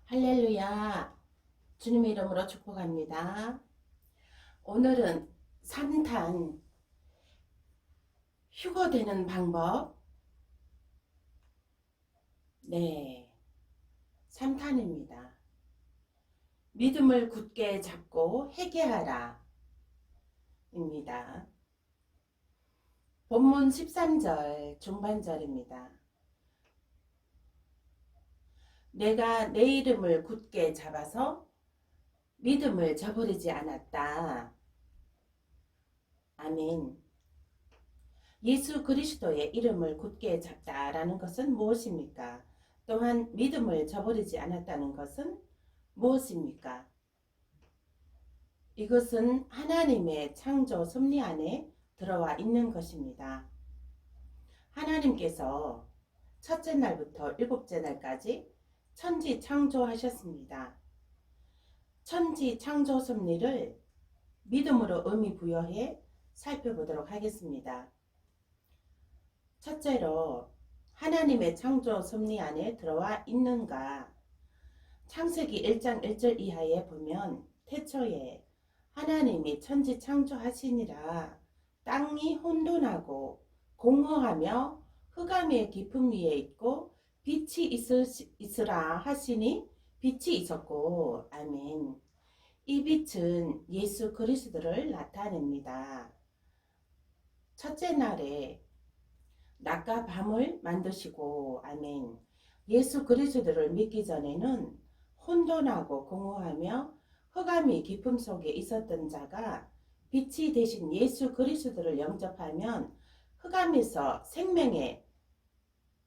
할렐루야. 주님의 이름으로 축복합니다. 오늘은 3탄 휴거되는 방법. 네, 3탄입니다. 믿음을 굳게 잡고 회개하라 입니다. 본문 13절 중반절입니다. 내가 내 이름을 굳게 잡아서 믿음을 저버리지 않았다. 아멘. 예수 그리스도의 이름을 굳게 잡다라는 것은 무엇입니까? 또한 믿음을 저버리지 않았다는 것은 무엇입니까? 이것은 하나님의 창조 섭리 안에 들어와 있는 것입니다. 하나님께서 첫째 날부터 일곱째 날까지 천지 창조하셨습니다. 천지 창조 섭리를 믿음으로 의미 부여해 살펴보도록 하겠습니다. 첫째로 하나님의 창조 섭리 안에 들어와 있는가? 창세기 1장 1절 이하에 보면 태초에 하나님이 천지 창조하시니라 땅이 혼돈하고 공허하며 흑암의 깊음 위에 있고 빛이 있으라 하시니 빛이 있었고. 아멘. 이 빛은 예수 그리스도를 나타냅니다. 첫째 날에 낮과 밤을 만드시고. 아멘. 예수 그리스도를 믿기 전에는 혼돈하고 공허하며 흑암이 깊음 속에 있었던 자가 빛이 되신 예수 그리스도를 영접하면 흑암에서 생명의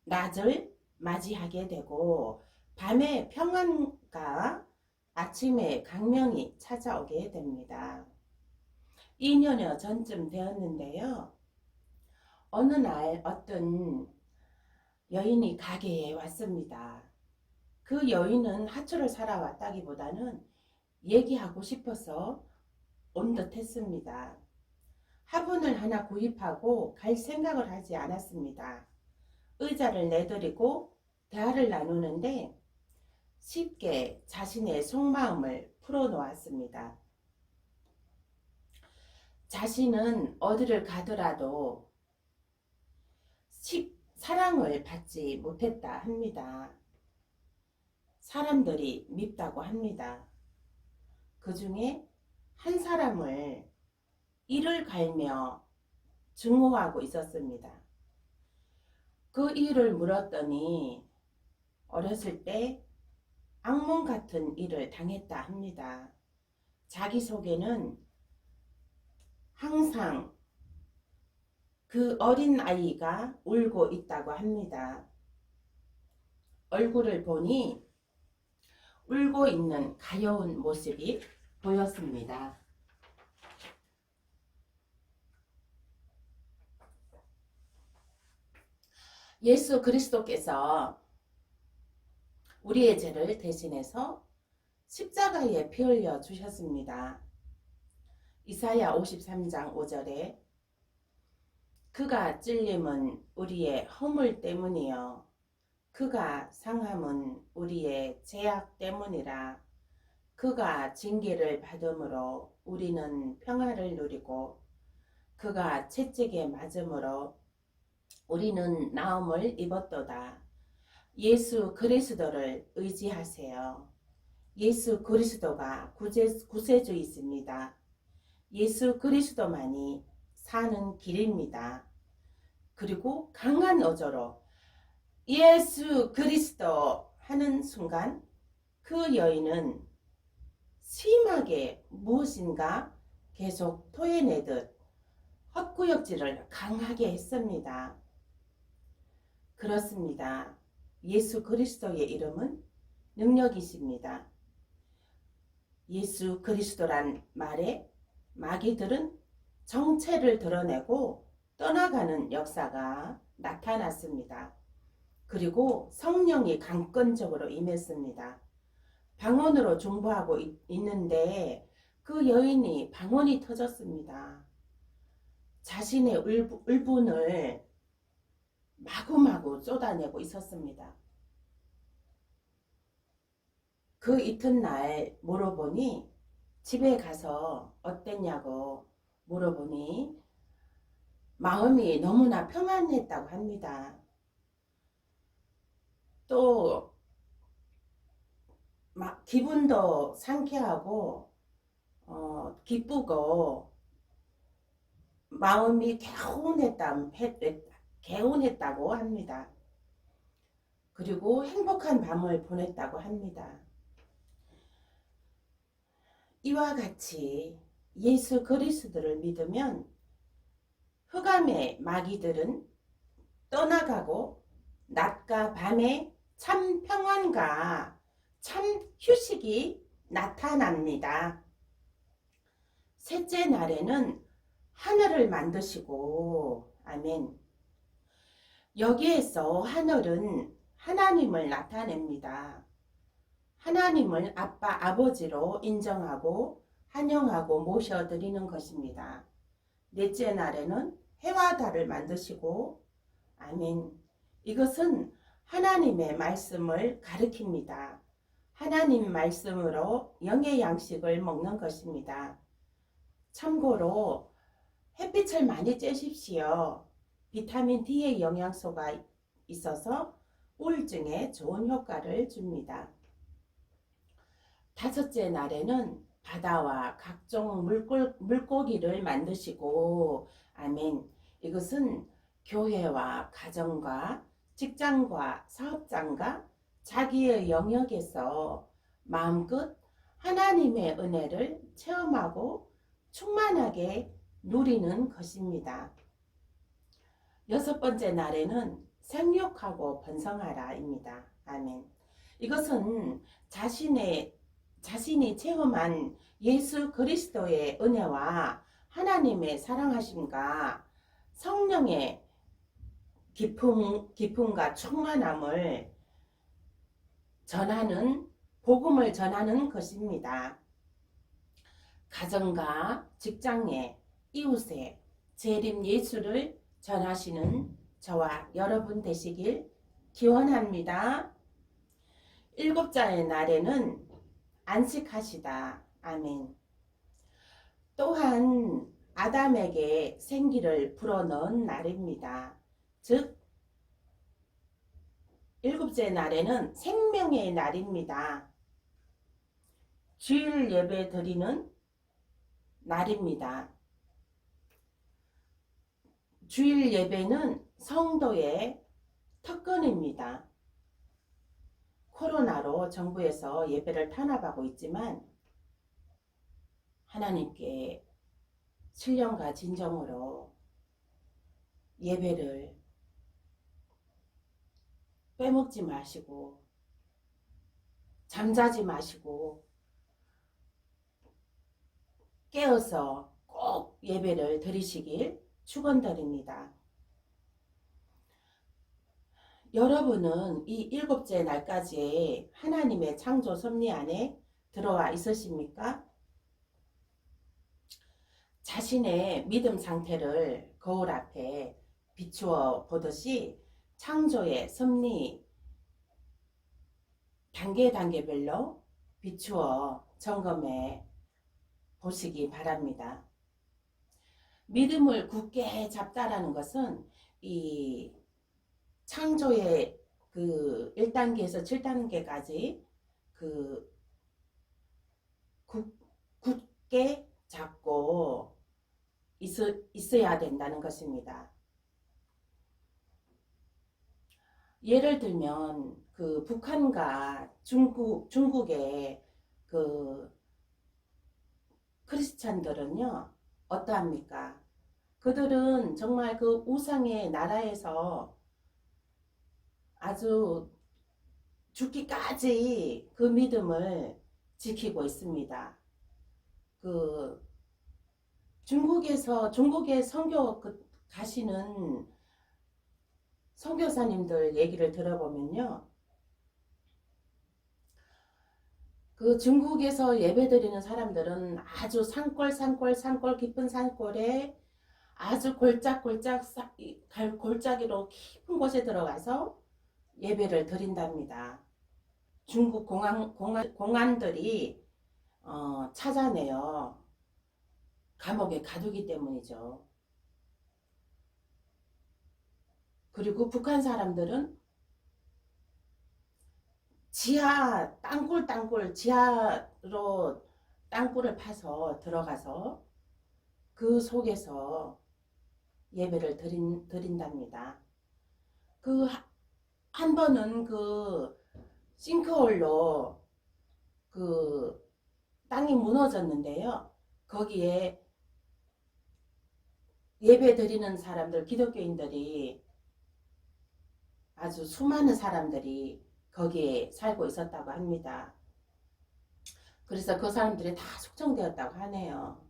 낮을 맞이하게 되고 밤에 평안과 아침에 강명이 찾아오게 됩니다. 2년여 전쯤 되었는데요. 어느 날 어떤 여인이 가게에 왔습니다. 그 여인은 하초를 사러 왔다기보다는 얘기하고 싶어서 온 듯 했습니다. 화분을 하나 구입하고 갈 생각을 하지 않았습니다. 의자를 내드리고 대화를 나누는데 쉽게 자신의 속마음을 풀어놓았습니다. 자신은 어디를 가더라도 사랑을 받지 못했다 합니다. 사람들이 밉다고 합니다. 그 중에 한 사람을 이를 갈며 증오하고 있었습니다. 그 이유를 물었더니 어렸을 때 악몽 같은 일을 당했다 합니다. 자기 속에는 항상 그 어린 아이가 울고 있다고 합니다. 얼굴을 보니 울고 있는 가여운 모습이 보였습니다. 예수 그리스도께서 우리의 죄를 대신해서 십자가에 피 흘려 주셨습니다. 이사야 53장 5절에 그가 찔림은 우리의 허물 때문이요 그가 상함은 우리의 죄악 때문이라. 그가 징계를 받음으로 우리는 평화를 누리고 그가 채찍에 맞음으로 우리는 나음을 입었도다. 예수 그리스도를 의지하세요. 예수 그리스도가 구세주이십니다. 예수 그리스도만이 사는 길입니다. 그리고 강한 어조로 예수 그리스도 하는 순간 그 여인은 심하게 무엇인가 계속 토해내듯 헛구역질을 강하게 했습니다. 그렇습니다. 예수 그리스도의 이름은 능력이십니다. 예수 그리스도란 말에 마귀들은 정체를 드러내고 떠나가는 역사가 나타났습니다. 그리고 성령이 강권적으로 임했습니다. 방언으로 중보하고 있는데 그 여인이 방언이 터졌습니다. 자신의 울분을 마구마구 쏟아내고 있었습니다. 그 이튿날 물어보니 집에 가서 어땠냐고 물어보니 마음이 너무나 평안했다고 합니다. 또 막 기분도 상쾌하고 기쁘고 마음이 개운했다고 합니다. 그리고 행복한 밤을 보냈다고 합니다. 이와 같이 예수 그리스도를 믿으면 흑암의 마귀들은 떠나가고 낮과 밤에 참 평안과 참 휴식이 나타납니다. 셋째 날에는 하늘을 만드시고, 아멘. 여기에서 하늘은 하나님을 나타냅니다. 하나님을 아빠, 아버지로 인정하고 환영하고 모셔드리는 것입니다. 넷째 날에는 해와 달을 만드시고, 아멘. 이것은 하나님의 말씀을 가리킵니다. 하나님 말씀으로 영의 양식을 먹는 것입니다. 참고로 햇빛을 많이 쬐십시오. 비타민 D의 영양소가 있어서 우울증에 좋은 효과를 줍니다. 다섯째 날에는 바다와 각종 물고기를 만드시고, 아멘. 이것은 교회와 가정과 직장과 사업장과 자기의 영역에서 마음껏 하나님의 은혜를 체험하고 충만하게 누리는 것입니다. 여섯 번째 날에는 생육하고 번성하라입니다. 아멘. 이것은 자신이 체험한 예수 그리스도의 은혜와 하나님의 사랑하심과 성령의 기쁨과 충만함을 복음을 전하는 것입니다. 가정과 직장에 이웃에 재림 예수를 전하시는 저와 여러분 되시길 기원합니다. 일곱째 날에는 안식하시다. 아멘. 또한 아담에게 생기를 불어넣은 날입니다. 즉 일곱째 날에는 생명의 날입니다. 주일 예배 드리는 날입니다. 주일 예배는 성도의 특권입니다. 코로나로 정부에서 예배를 탄압하고 있지만 하나님께 신령과 진정으로 예배를 빼먹지 마시고 잠자지 마시고 깨어서 꼭 예배를 드리시길 축원드립니다. 여러분은 이 일곱째 날까지 하나님의 창조 섭리 안에 들어와 있으십니까? 자신의 믿음 상태를 거울 앞에 비추어 보듯이 창조의 섭리 단계별로 비추어 점검해 보시기 바랍니다. 믿음을 굳게 잡다라는 것은 이 창조의 그 1단계에서 7단계까지 그 굳게 잡고 있어야 된다는 것입니다. 예를 들면 그 북한과 중국의 그 크리스찬들은요 어떠합니까? 그들은 정말 그 우상의 나라에서 아주 죽기까지 그 믿음을 지키고 있습니다. 그 중국에 선교 가시는 선교사님들 얘기를 들어보면요. 그 중국에서 예배드리는 사람들은 아주 산골 깊은 산골에 아주 골짜기로 깊은 곳에 들어가서 예배를 드린답니다. 중국 공안들이 찾아내요. 감옥에 가두기 때문이죠. 그리고 북한 사람들은 지하 땅굴 지하로 땅굴을 파서 들어가서 그 속에서 예배를 드린답니다. 그 한 번은 그 싱크홀로 그 땅이 무너졌는데요. 거기에 예배 드리는 사람들, 기독교인들이 아주 수많은 사람들이 거기에 살고 있었다고 합니다. 그래서 그 사람들이 다 숙청되었다고 하네요.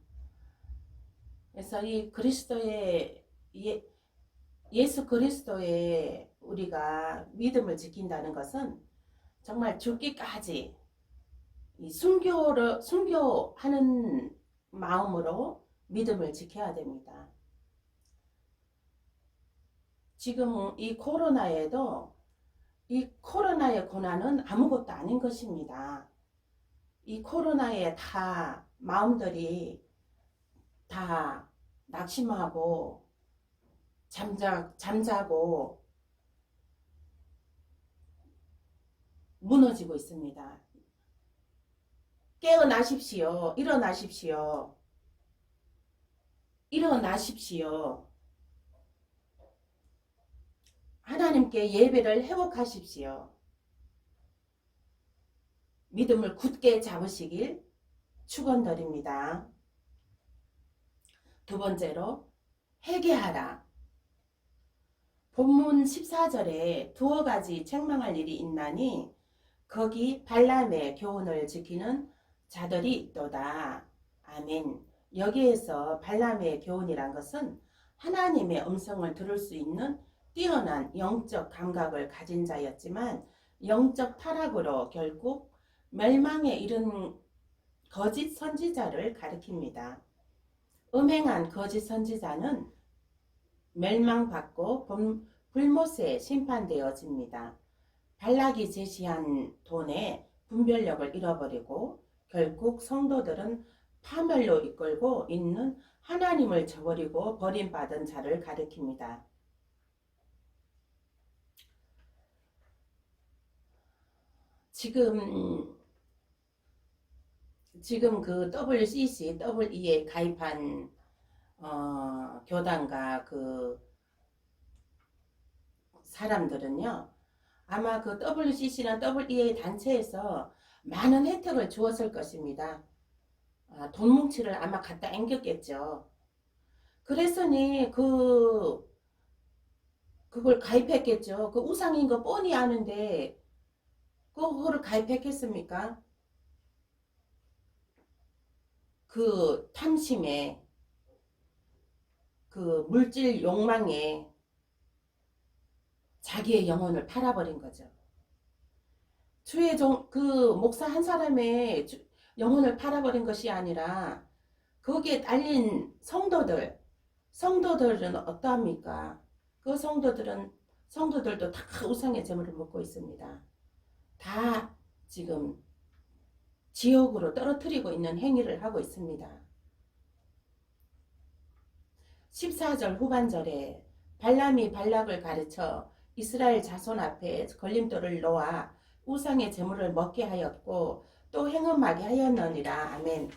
그래서 이 그리스도의 예수 그리스도의 우리가 믿음을 지킨다는 것은 정말 죽기까지 순교하는 마음으로 믿음을 지켜야 됩니다. 지금 이 코로나에도 이 코로나의 고난은 아무것도 아닌 것입니다. 이 코로나에 다 마음들이 다 낙심하고 잠자고 무너지고 있습니다. 깨어나십시오. 일어나십시오. 일어나십시오. 하나님께 예배를 회복하십시오. 믿음을 굳게 잡으시길 축원드립니다. 두 번째로 회개하라. 본문 14절에 두어 가지 책망할 일이 있나니 거기 발람의 교훈을 지키는 자들이 있도다. 아멘. 여기에서 발람의 교훈이란 것은 하나님의 음성을 들을 수 있는 뛰어난 영적 감각을 가진 자였지만 영적 타락으로 결국 멸망에 이른 거짓 선지자를 가리킵니다. 음행한 거짓 선지자는 멸망받고 불못에 심판되어집니다. 발락이 제시한 돈의 분별력을 잃어버리고 결국 성도들은 파멸로 이끌고 있는 하나님을 저버리고 버림받은 자를 가리킵니다. 지금 그 WCC에 가입한 교단과 그 사람들은요, 아마 그 WCC나 WEA 단체에서 많은 혜택을 주었을 것입니다. 돈 뭉치를 아마 갖다 앵겼겠죠. 그랬으니 그걸 가입했겠죠. 그 우상인 거 뻔히 아는데 그거를 가입했겠습니까? 그 탐심에, 그 물질 욕망에 자기의 영혼을 팔아버린 거죠. 그 목사 한 사람의 영혼을 팔아버린 것이 아니라 거기에 딸린 성도들은 어떠합니까? 그 성도들도 다 우상의 재물을 먹고 있습니다. 다 지금 지옥으로 떨어뜨리고 있는 행위를 하고 있습니다. 14절 후반절에 발람이 발락을 가르쳐 이스라엘 자손 앞에 걸림돌을 놓아 우상의 제물을 먹게 하였고 또 행음하게 하였느니라. 아멘.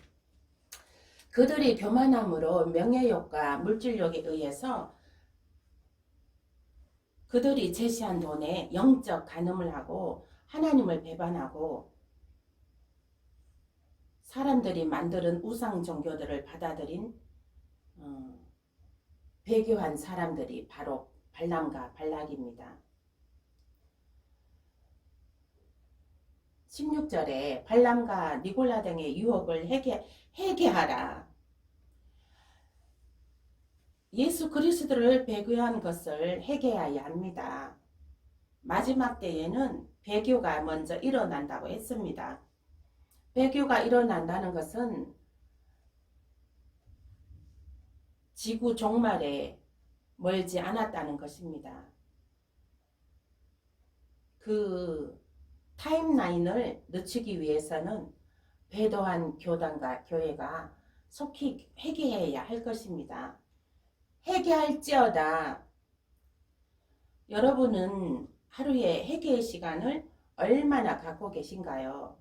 그들이 교만함으로 명예욕과 물질욕에 의해서 그들이 제시한 돈에 영적 간음을 하고 하나님을 배반하고 사람들이 만드는 우상 종교들을 받아들인 배교한 사람들이 바로 발람과 발락입니다. 16절에 발람과 니골라 등의 유혹을 회개하라. 예수 그리스도를 배교한 것을 회개해야 합니다. 마지막 때에는 배교가 먼저 일어난다고 했습니다. 배교가 일어난다는 것은 지구 종말에 멀지 않았다는 것입니다. 그 타임라인을 늦추기 위해서는 배도한 교단과 교회가 속히 회개해야 할 것입니다. 회개할지어다. 여러분은 하루에 회개의 시간을 얼마나 갖고 계신가요?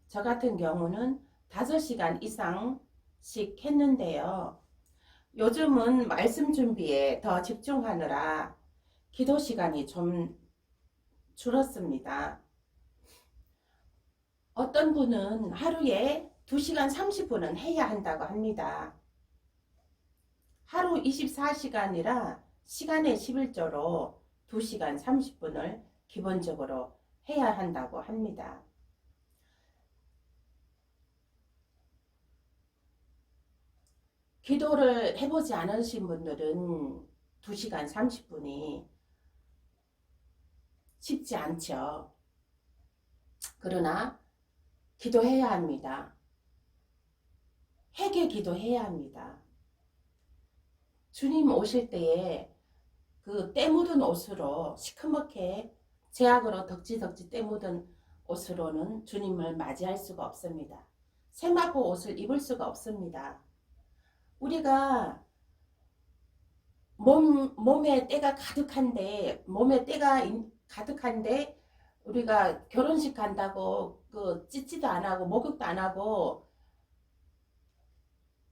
저 같은 경우는 5시간 이상씩 했는데요. 요즘은 말씀 준비에 더 집중하느라 기도 시간이 좀 줄었습니다. 어떤 분은 하루에 2시간 30분은 해야 한다고 합니다. 하루 24시간이라 시간의 11조로 2시간 30분을 기본적으로 해야 한다고 합니다. 기도를 해보지 않으신 분들은 2시간 30분이 쉽지 않죠. 그러나 기도해야 합니다. 회개 기도해야 합니다. 주님 오실 때에 그 때 묻은 옷으로 시커멓게 제약으로 덕지덕지 때 묻은 옷으로는 주님을 맞이할 수가 없습니다. 세마포 옷을 입을 수가 없습니다. 우리가 몸에 때가 가득한데 우리가 결혼식 간다고 그 찢지도 안 하고 목욕도 안 하고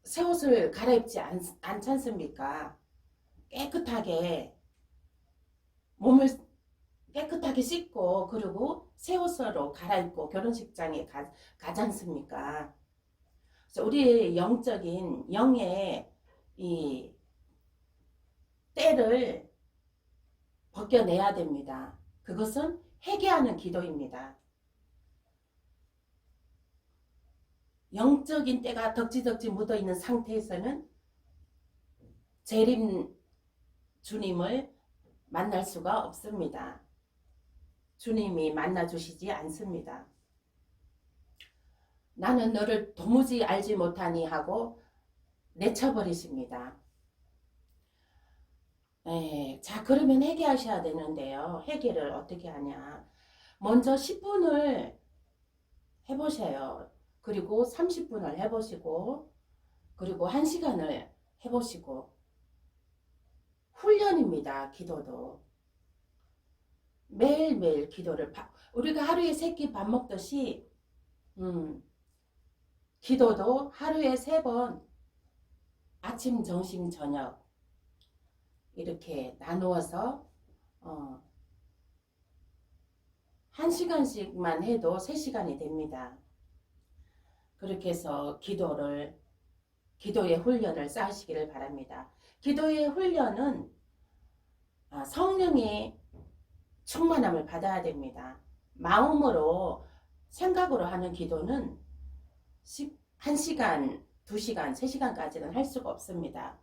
새 옷을 갈아입지 않지 않습니까? 깨끗하게 몸을 깨끗하게 씻고 그리고 새 옷으로 갈아입고 결혼식장에 가지 않습니까? 그래서 우리의 영적인 영의 이 때를 벗겨내야 됩니다. 그것은 회개하는 기도입니다. 영적인 때가 덕지덕지 묻어있는 상태에서는 재림 주님을 만날 수가 없습니다. 주님이 만나주시지 않습니다. 나는 너를 도무지 알지 못하니 하고 내쳐버리십니다. 자, 그러면 회개하셔야 되는데요. 회개를 어떻게 하냐. 먼저 10분을 해보세요. 그리고 30분을 해보시고 그리고 1시간을 해보시고 훈련입니다. 기도도. 매일매일 기도를 우리가 하루에 3끼 밥 먹듯이 기도도 하루에 3번 아침, 점심, 저녁 이렇게 나누어서 1시간씩만 해도 3시간이 됩니다. 그렇게 해서 기도의 훈련을 쌓으시기를 바랍니다. 기도의 훈련은 성령의 충만함을 받아야 됩니다. 마음으로 생각으로 하는 기도는 1시간, 2시간, 3시간까지는 할 수가 없습니다.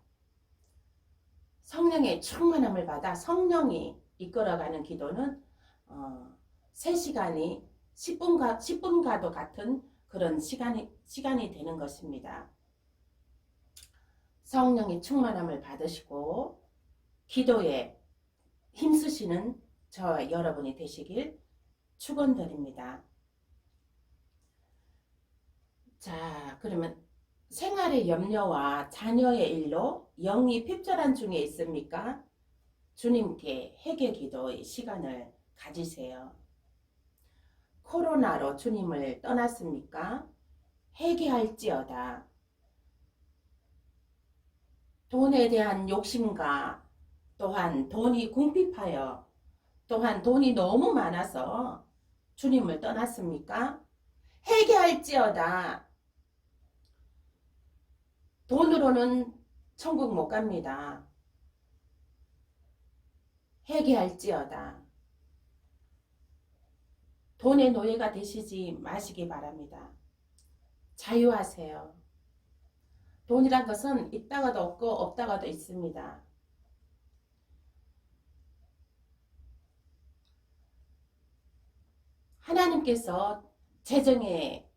성령의 충만함을 받아 성령이 이끌어가는 기도는 3시간이 10분과도 같은 그런 시간이 되는 것입니다. 성령의 충만함을 받으시고 기도에 힘쓰시는 저와 여러분이 되시길 축원드립니다. 자, 그러면 생활의 염려와 자녀의 일로 영이 핍절한 중에 있습니까? 주님께 회개 기도의 시간을 가지세요. 코로나로 주님을 떠났습니까? 회개할지어다. 돈에 대한 욕심과 또한 돈이 궁핍하여 또한 돈이 너무 많아서 주님을 떠났습니까? 회개할지어다. 돈으로는 천국 못 갑니다. 회개할지어다. 돈의 노예가 되시지 마시기 바랍니다. 자유하세요. 돈이란 것은 있다가도 없고 없다가도 있습니다. 하나님께서 재정의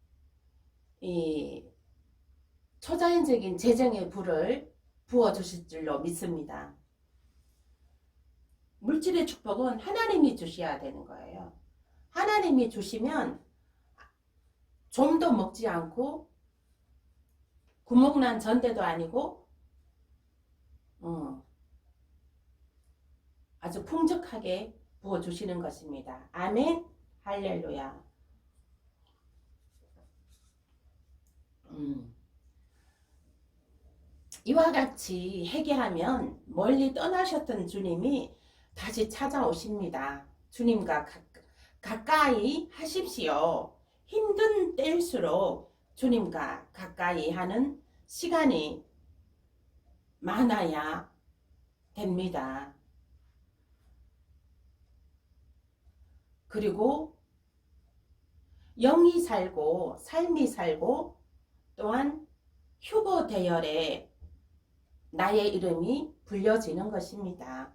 초자연적인 재정의 불을 부어주실 줄로 믿습니다. 물질의 축복은 하나님이 주셔야 되는 거예요. 하나님이 주시면 좀도 먹지 않고 구멍난 전대도 아니고 아주 풍족하게 부어주시는 것입니다. 아멘. 할렐루야. 이와 같이 회개하면 멀리 떠나셨던 주님이 다시 찾아오십니다. 주님과 가까이 하십시오. 힘든 때일수록 주님과 가까이 하는 시간이 많아야 됩니다. 그리고 영이 살고 삶이 살고 또한 휴거 대열에 나의 이름이 불려지는 것입니다.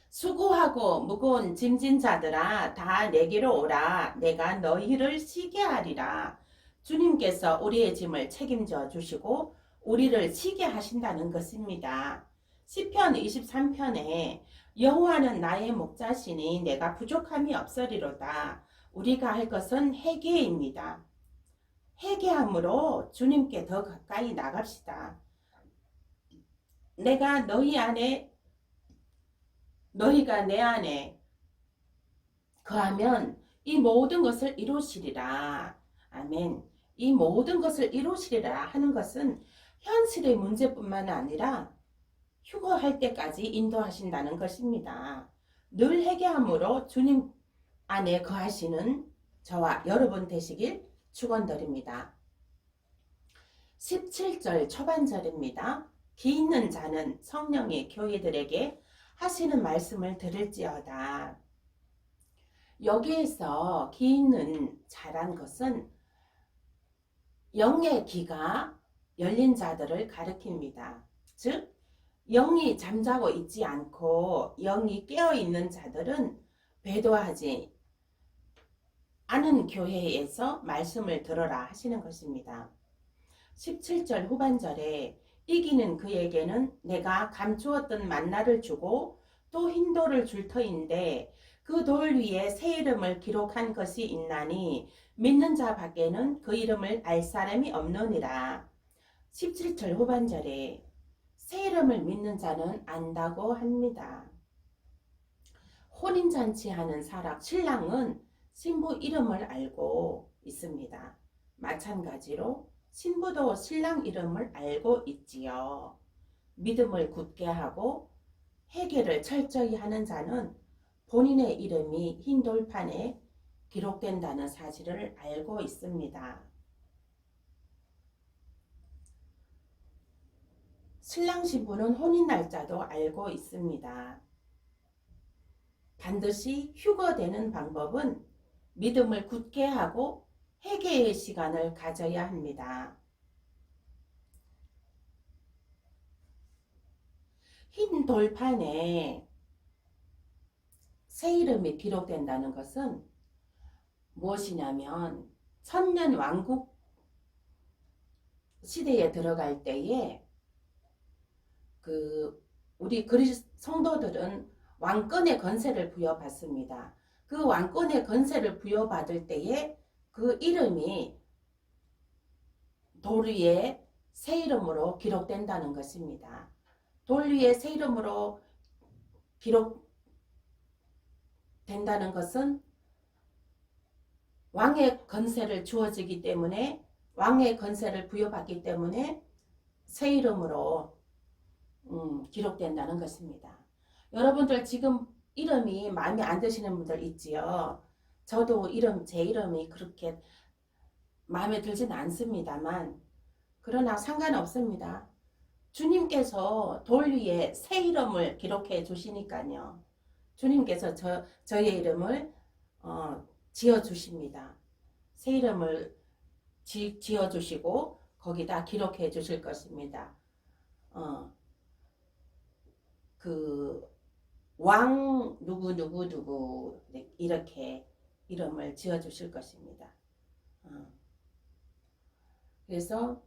수고하고 무거운 짐진 자들아 다 내게로 오라. 내가 너희를 쉬게 하리라. 주님께서 우리의 짐을 책임져 주시고 우리를 쉬게 하신다는 것입니다. 시편 23편에 여호와는 나의 목자시니 내가 부족함이 없으리로다. 우리가 할 것은 회개입니다. 회개함으로 주님께 더 가까이 나갑시다. 내가 너희가 내 안에 거하면 이 모든 것을 이루시리라. 아멘. 이 모든 것을 이루시리라 하는 것은 현실의 문제뿐만 아니라 휴거할 때까지 인도하신다는 것입니다. 늘 회개함으로 주님 안에 거하시는 저와 여러분 되시길 축원드립니다. 17절 초반절입니다. 기 있는 자는 성령이 교회들에게 하시는 말씀을 들을지어다. 여기에서 기 있는 자란 것은 영의 기가 열린 자들을 가리킵니다. 즉 영이 잠자고 있지 않고 영이 깨어있는 자들은 배도하지 않은 교회에서 말씀을 들어라 하시는 것입니다. 17절 후반절에 이기는 그에게는 내가 감추었던 만나를 주고 또 흰 돌을 줄 터인데 그 돌 위에 새 이름을 기록한 것이 있나니 믿는 자 밖에는 그 이름을 알 사람이 없느니라. 17절 후반절에 새 이름을 믿는 자는 안다고 합니다. 혼인잔치하는 신랑은 신부 이름을 알고 있습니다. 마찬가지로 신부도 신랑 이름을 알고 있지요. 믿음을 굳게 하고 회개를 철저히 하는 자는 본인의 이름이 흰 돌판에 기록된다는 사실을 알고 있습니다. 신랑 신부는 혼인 날짜도 알고 있습니다. 반드시 휴거되는 방법은 믿음을 굳게 하고 회개의 시간을 가져야 합니다. 흰 돌판에 새 이름이 기록된다는 것은 무엇이냐면 천년 왕국 시대에 들어갈 때에 우리 그리스 성도들은 왕권의 권세를 부여받습니다. 그 왕권의 권세를 부여받을 때에 그 이름이 돌 위에 새 이름으로 기록된다는 것입니다. 돌 위에 새 이름으로 기록된다는 것은 왕의 권세를 주어지기 때문에 왕의 권세를 부여받기 때문에 새 이름으로 기록된다는 것입니다. 여러분들 지금 이름이 마음에 안 드시는 분들 있지요. 저도 제 이름이 그렇게 마음에 들진 않습니다만 그러나 상관없습니다. 주님께서 돌 위에 새 이름을 기록해 주시니까요. 주님께서 저의 이름을 지어 주십니다. 새 이름을 지어 주시고 거기다 기록해 주실 것입니다. 왕 누구 이렇게 이름을 지어 주실 것입니다. 그래서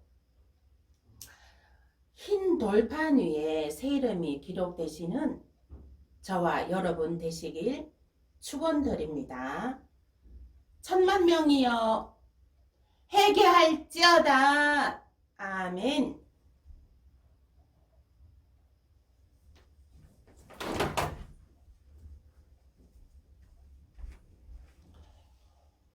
흰 돌판 위에 새 이름이 기록되시는 저와 여러분 되시길 축원드립니다. 10,000,000명이여 회개할지어다. 아멘.